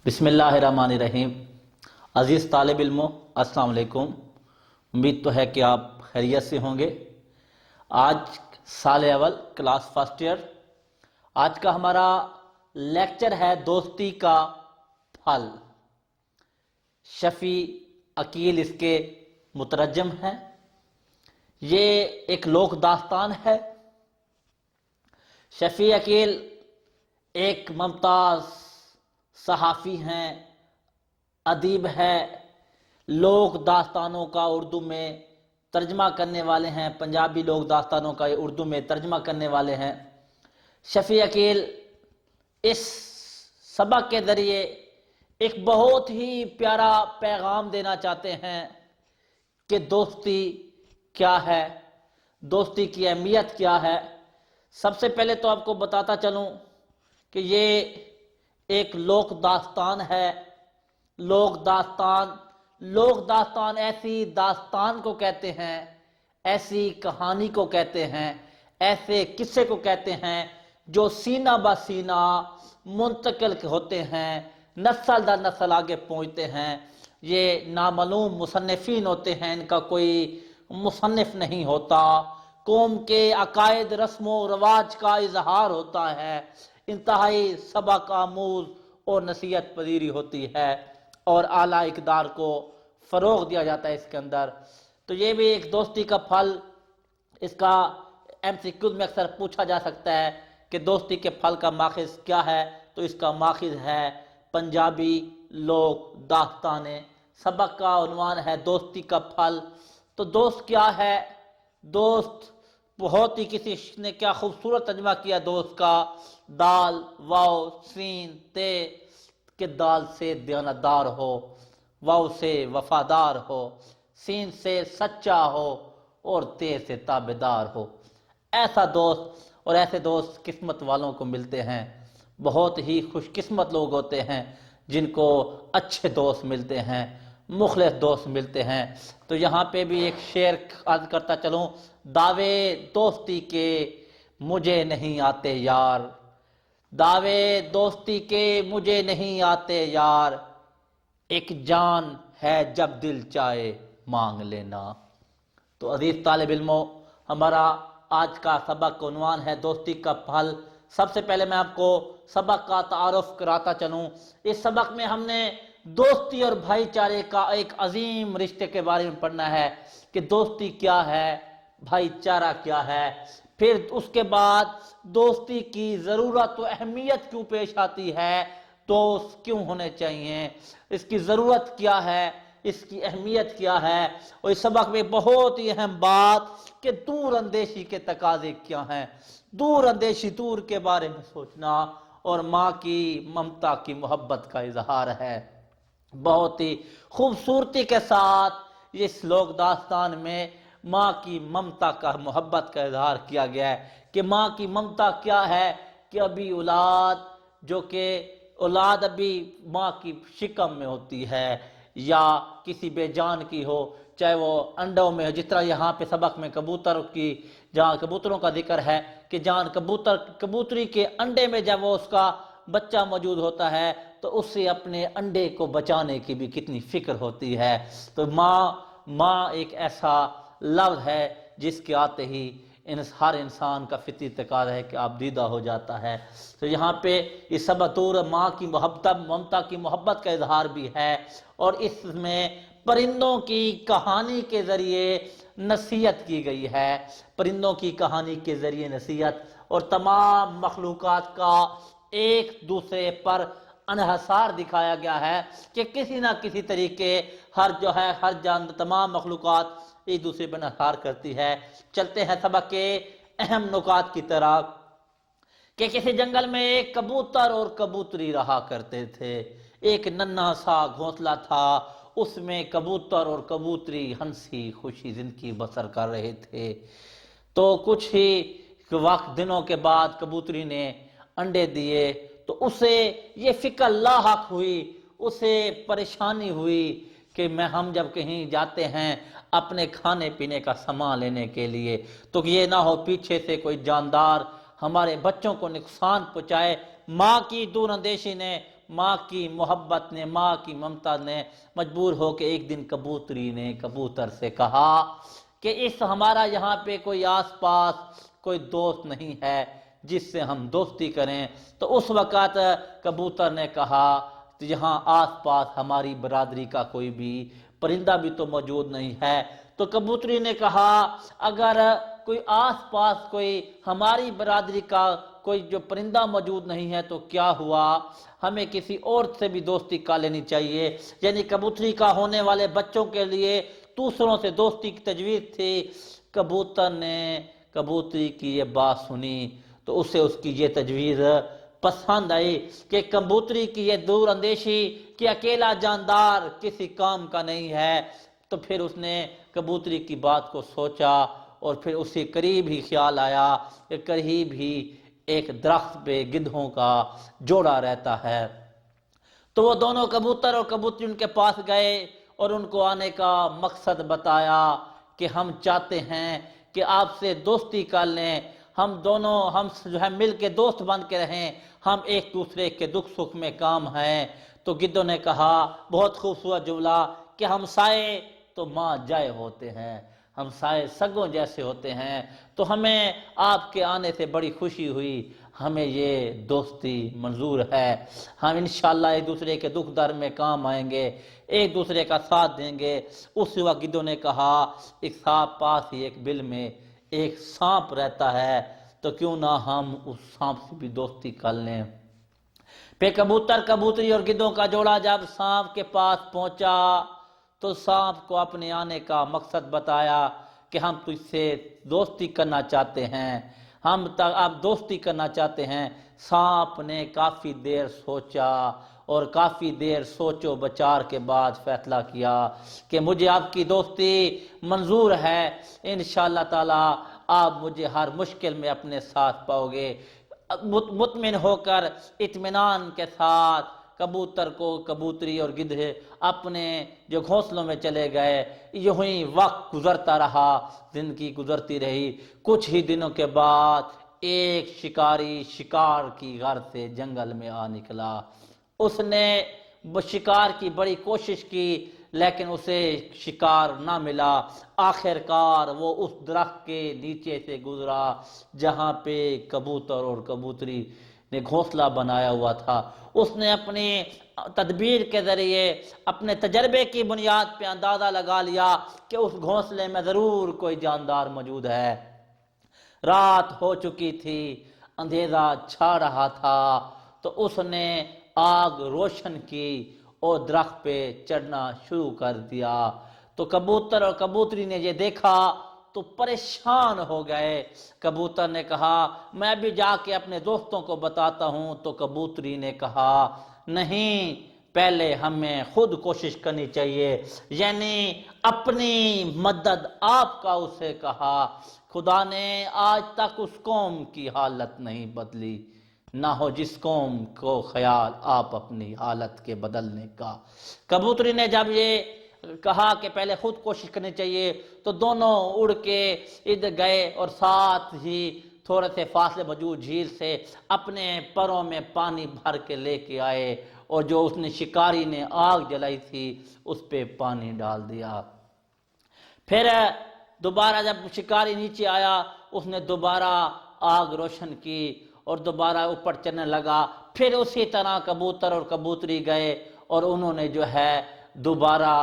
بسم اللہ الرحمن الرحیم۔ عزیز طالب علموں، السلام علیکم۔ امید تو ہے کہ آپ خیریت سے ہوں گے۔ آج سال اول کلاس فرسٹ ایئر، آج کا ہمارا لیکچر ہے دوستی کا پھل۔ شفیع عقیل اس کے مترجم ہیں۔ یہ ایک لوک داستان ہے۔ شفیع عقیل ایک ممتاز صحافی ہیں، ادیب ہے، لوک داستانوں کا اردو میں ترجمہ کرنے والے ہیں، پنجابی لوک داستانوں کا اردو میں ترجمہ کرنے والے ہیں۔ شفیع عقیل اس سبق کے ذریعے ایک بہت ہی پیارا پیغام دینا چاہتے ہیں کہ دوستی کیا ہے، دوستی کی اہمیت کیا ہے۔ سب سے پہلے تو آپ کو بتاتا چلوں کہ یہ ایک لوک داستان ہے۔ لوک داستان ایسی داستان کو کہتے ہیں، ایسی کہانی کو کہتے ہیں، ایسے قصے کو کہتے ہیں جو سینہ بہ سینہ منتقل ہوتے ہیں، نسل در نسل آگے پہنچتے ہیں۔ یہ نامعلوم مصنفین ہوتے ہیں، ان کا کوئی مصنف نہیں ہوتا۔ قوم کے عقائد، رسم و رواج کا اظہار ہوتا ہے، انتہائی سبق آموز اور نصیحت پذیری ہوتی ہے، اور اعلیٰ اقدار کو فروغ دیا جاتا ہے اس کے اندر۔ تو یہ بھی ایک دوستی کا پھل، اس کا MCQ میں اکثر پوچھا جا سکتا ہے کہ دوستی کے پھل کا ماخذ کیا ہے، تو اس کا ماخذ ہے پنجابی لوک داستانیں۔ سبق کا عنوان ہے دوستی کا پھل۔ تو دوست کیا ہے؟ دوست بہت ہی کسی نے کیا خوبصورت ترجمہ کیا دوست کا، دال واو سین تے کہ دال سے دیانتدار ہو، واو سے وفادار ہو، سین سے سچا ہو، اور تے سے تابعدار ہو۔ ایسا دوست اور ایسے دوست قسمت والوں کو ملتے ہیں۔ بہت ہی خوش قسمت لوگ ہوتے ہیں جن کو اچھے دوست ملتے ہیں، مخلص دوست ملتے ہیں۔ تو یہاں پہ بھی ایک شعر عرض کرتا چلوں: دعوے دوستی کے مجھے نہیں آتے یار، دعوے دوستی کے مجھے نہیں آتے یار، ایک جان ہے جب دل چاہے مانگ لینا۔ تو عزیز طالب علموں، ہمارا آج کا سبق کا عنوان ہے دوستی کا پھل۔ سب سے پہلے میں آپ کو سبق کا تعارف کراتا چلوں۔ اس سبق میں ہم نے دوستی اور بھائی چارے کا ایک عظیم رشتے کے بارے میں پڑھنا ہے کہ دوستی کیا ہے، بھائی چارہ کیا ہے، پھر اس کے بعد دوستی کی ضرورت و اہمیت کیوں پیش آتی ہے، دوست کیوں ہونے چاہیے، اس کی ضرورت کیا ہے، اس کی اہمیت کیا ہے، اور اس سبق میں بہت ہی اہم بات کہ دور اندیشی کے تقاضے کیا ہیں۔ دور اندیشی، دور کے بارے میں سوچنا، اور ماں کی ممتا کی محبت کا اظہار ہے۔ بہت ہی خوبصورتی کے ساتھ اس لوک داستان میں ماں کی ممتا کا، محبت کا اظہار کیا گیا ہے کہ ماں کی ممتا کیا ہے کہ ابھی اولاد ابھی ماں کی شکم میں ہوتی ہے، یا کسی بے جان کی ہو، چاہے وہ انڈوں میں ہو، جس طرح یہاں پہ سبق میں جہاں کبوتروں کا ذکر ہے کہ جان کبوتری کے انڈے میں جب وہ اس کا بچہ موجود ہوتا ہے تو اس سے اپنے انڈے کو بچانے کی بھی کتنی فکر ہوتی ہے۔ تو ماں ایک ایسا لفظ ہے جس کے آتے ہی ہر انسان کا فطری تقاضا ہے کہ آپ دیدہ ہو جاتا ہے۔ تو یہاں پہ اس سبق ماں کی ممتا کی محبت کا اظہار بھی ہے، اور اس میں پرندوں کی کہانی کے ذریعے نصیحت کی گئی ہے۔ پرندوں کی کہانی کے ذریعے نصیحت، اور تمام مخلوقات کا ایک دوسرے پر انحصار دکھایا گیا ہے کہ کسی نہ کسی طریقے ہر تمام مخلوقات ایک دوسرے پر انحصار کرتی ہے۔ چلتے ہیں سبق کے اہم نکات کی طرف کہ کسی جنگل میں ایک کبوتر اور کبوتری رہا کرتے تھے۔ ایک ننھا سا گھونسلہ تھا، اس میں کبوتر اور کبوتری ہنسی خوشی زندگی بسر کر رہے تھے۔ تو کچھ ہی دنوں کے بعد کبوتری نے انڈے دیے، تو اسے یہ فکر لاحق ہوئی، اسے پریشانی ہوئی کہ ہم جب کہیں جاتے ہیں اپنے کھانے پینے کا سامان لینے کے لیے تو یہ نہ ہو پیچھے سے کوئی جاندار ہمارے بچوں کو نقصان پہنچائے۔ ماں کی دور اندیشی نے ماں کی محبت نے، ماں کی ممتا نے مجبور ہو کے ایک دن کبوتری نے کبوتر سے کہا کہ اس ہمارا یہاں پہ کوئی آس پاس کوئی دوست نہیں ہے جس سے ہم دوستی کریں۔ تو اس وقت کبوتر نے کہا یہاں آس پاس ہماری برادری کا کوئی بھی پرندہ بھی تو موجود نہیں ہے۔ تو کبوتری نے کہا اگر کوئی آس پاس کوئی ہماری برادری کا کوئی جو پرندہ موجود نہیں ہے تو کیا ہوا، ہمیں کسی اور سے بھی دوستی کر لینی چاہیے۔ یعنی کبوتری کا ہونے والے بچوں کے لیے دوسروں سے دوستی کی تجویز تھی۔ کبوتر نے کبوتری کی یہ بات سنی تو اسے اس کی یہ تجویز پسند آئی کہ کبوتری کی یہ دور اندیشی کہ اکیلا جاندار کسی کام کا نہیں ہے، تو پھر اس نے کبوتری کی بات کو سوچا اور پھر اسی قریب ہی خیال آیا کہ قریب ہی ایک درخت پہ گدھوں کا جوڑا رہتا ہے۔ تو وہ دونوں کبوتر اور کبوتری ان کے پاس گئے اور ان کو آنے کا مقصد بتایا کہ ہم چاہتے ہیں کہ آپ سے دوستی کر لیں، ہم دونوں ہم جو ہے مل کے دوست بن کے رہیں، ہم ایک دوسرے کے دکھ سکھ میں کام ہیں۔ تو گدھوں نے کہا بہت خوبصورت جملہ کہ ہمسائے تو ماں جائے ہوتے ہیں، ہمسائے سگوں جیسے ہوتے ہیں، تو ہمیں آپ کے آنے سے بڑی خوشی ہوئی، ہمیں یہ دوستی منظور ہے، ہم انشاءاللہ ایک دوسرے کے دکھ درد میں کام آئیں گے، ایک دوسرے کا ساتھ دیں گے۔ اس وقت گدھوں نے کہا ایک سانپ پاس ہی ایک بل میں ایک سانپ رہتا ہے، تو کیوں نہ ہم اس سانپ سے بھی دوستی کر لیں۔ پھر کبوتر کبوتری اور گدھوں کا جوڑا جب سانپ کے پاس پہنچا تو سانپ کو اپنے آنے کا مقصد بتایا کہ ہم تجھ سے دوستی کرنا چاہتے ہیں، ہم اب دوستی کرنا چاہتے ہیں۔ سانپ نے کافی دیر سوچا اور کافی دیر سوچ و بچار کے بعد فیصلہ کیا کہ مجھے آپ کی دوستی منظور ہے، انشاءاللہ تعالی آپ مجھے ہر مشکل میں اپنے ساتھ پاؤ گے۔ مطمئن ہو کر اطمینان کے ساتھ کبوتر کو کبوتری اور گدھے اپنے جو گھونسلوں میں چلے گئے۔ یوں ہی وقت گزرتا رہا، زندگی گزرتی رہی۔ کچھ ہی دنوں کے بعد ایک شکاری شکار کی غرض سے جنگل میں آ نکلا۔ اس نے شکار کی بڑی کوشش کی لیکن اسے شکار نہ ملا۔ آخر کار وہ اس درخت کے نیچے سے گزرا جہاں پہ کبوتر اور کبوتری نے گھونسلہ بنایا ہوا تھا۔ اس نے اپنی تدبیر کے ذریعے اپنے تجربے کی بنیاد پہ اندازہ لگا لیا کہ اس گھونسلے میں ضرور کوئی جاندار موجود ہے۔ رات ہو چکی تھی، اندھیرا چھا رہا تھا، تو اس نے آگ روشن کی اور درخت پہ چڑھنا شروع کر دیا۔ تو کبوتر اور کبوتری نے یہ دیکھا تو پریشان ہو گئے۔ کبوتر نے کہا میں بھی جا کے اپنے دوستوں کو بتاتا ہوں، تو کبوتری نے کہا نہیں، پہلے ہمیں خود کوشش کرنی چاہیے، یعنی اپنی مدد آپ کا اسے کہا۔ خدا نے آج تک اس قوم کی حالت نہیں بدلی، نہ ہو جس قوم کو خیال آپ اپنی حالت کے بدلنے کا۔ کبوتری نے جب یہ کہا کہ پہلے خود کوشش کرنی چاہیے تو دونوں اڑ کے ادھر گئے اور ساتھ ہی تھوڑے سے فاصلے موجود جھیل سے اپنے پروں میں پانی بھر کے لے کے آئے اور جو اس نے شکاری نے آگ جلائی تھی اس پہ پانی ڈال دیا۔ پھر دوبارہ جب شکاری نیچے آیا اس نے دوبارہ آگ روشن کی اور دوبارہ اوپر چڑھنے لگا۔ پھر اسی طرح کبوتر اور کبوتری گئے اور انہوں نے جو ہے دوبارہ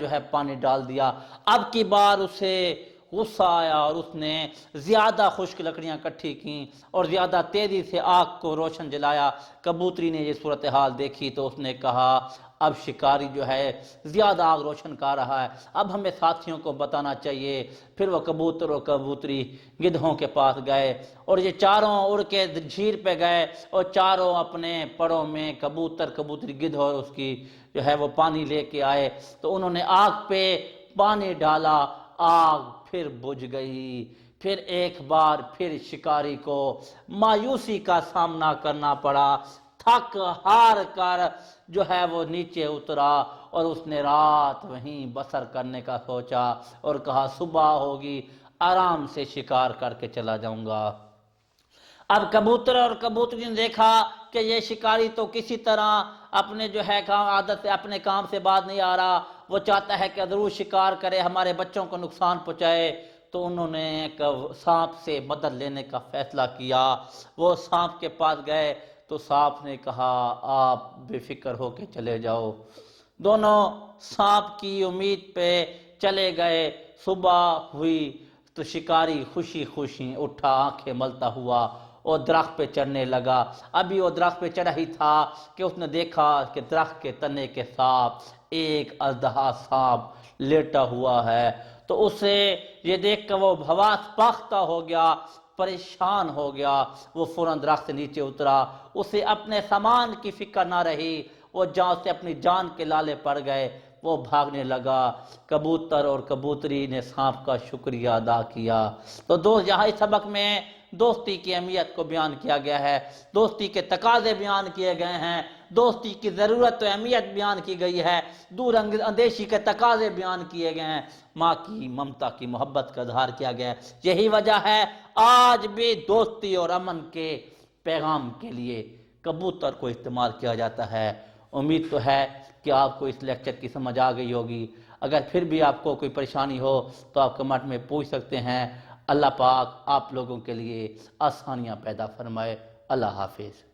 جو ہے پانی ڈال دیا۔ اب کی بار اسے غصہ آیا اور اس نے زیادہ خشک لکڑیاں اکٹھی کیں اور زیادہ تیزی سے آگ کو روشن جلایا۔ کبوتری نے یہ صورتحال دیکھی تو اس نے کہا اب شکاری جو ہے زیادہ آگ روشن کر رہا ہے، اب ہمیں ساتھیوں کو بتانا چاہیے۔ پھر وہ کبوتر اور کبوتری گدھوں کے پاس گئے اور یہ چاروں اڑ کے جھیل پہ گئے اور چاروں اپنے پڑوں میں کبوتر کبوتری گدھ اور اس کی جو ہے وہ پانی لے کے آئے۔ تو انہوں نے آگ پہ پانی ڈالا، آگ پھر بجھ گئی۔ پھر ایک بار پھر شکاری کو مایوسی کا سامنا کرنا پڑا، تھک ہار کر جو ہے وہ نیچے اترا اور اس نے رات وہیں بسر کرنے کا سوچا اور کہا صبح ہوگی آرام سے شکار کر کے چلا جاؤں گا۔ اب کبوتر اور کبوتری نے دیکھا کہ یہ شکاری تو کسی طرح اپنے جو ہے کام عادت سے اپنے کام سے باز نہیں آ رہا، وہ چاہتا ہے کہ ضرور شکار کرے، ہمارے بچوں کو نقصان پہنچائے۔ تو انہوں نے ایک سانپ سے مدد لینے کا فیصلہ کیا۔ وہ سانپ کے پاس گئے تو سانپ نے کہا آپ بے فکر ہو کے چلے جاؤ۔ دونوں سانپ کی امید پہ چلے گئے۔ صبح ہوئی تو شکاری خوشی خوشی اٹھا، آنکھیں ملتا ہوا اور درخت پہ چڑھنے لگا۔ ابھی وہ درخت پہ چڑھا ہی تھا کہ اس نے دیکھا کہ درخت کے تنے کے ساتھ ایک اژدہا سانپ لیٹا ہوا ہے۔ تو اسے یہ دیکھ کر وہ حواس باختہ ہو گیا، پریشان ہو گیا۔ وہ فوراً درخت سے نیچے اترا، اسے اپنے سامان کی فکر نہ رہی، وہ جہاں سے اپنی جان کے لالے پڑ گئے، وہ بھاگنے لگا۔ کبوتر اور کبوتری نے سانپ کا شکریہ ادا کیا۔ تو دوست، یہاں اس سبق میں دوستی کی اہمیت کو بیان کیا گیا ہے، دوستی کے تقاضے بیان کیے گئے ہیں، دوستی کی ضرورت و اہمیت بیان کی گئی ہے، دور اندیشی کے تقاضے بیان کیے گئے ہیں، ماں کی ممتا کی محبت کا اظہار کیا گیا ہے۔ یہی وجہ ہے آج بھی دوستی اور امن کے پیغام کے لیے کبوتر کو استعمال کیا جاتا ہے۔ امید تو ہے کہ آپ کو اس لیکچر کی سمجھ آ گئی ہوگی۔ اگر پھر بھی آپ کو کوئی پریشانی ہو تو آپ کمنٹ میں پوچھ سکتے ہیں۔ اللہ پاک آپ لوگوں کے لیے آسانیاں پیدا فرمائے۔ اللہ حافظ۔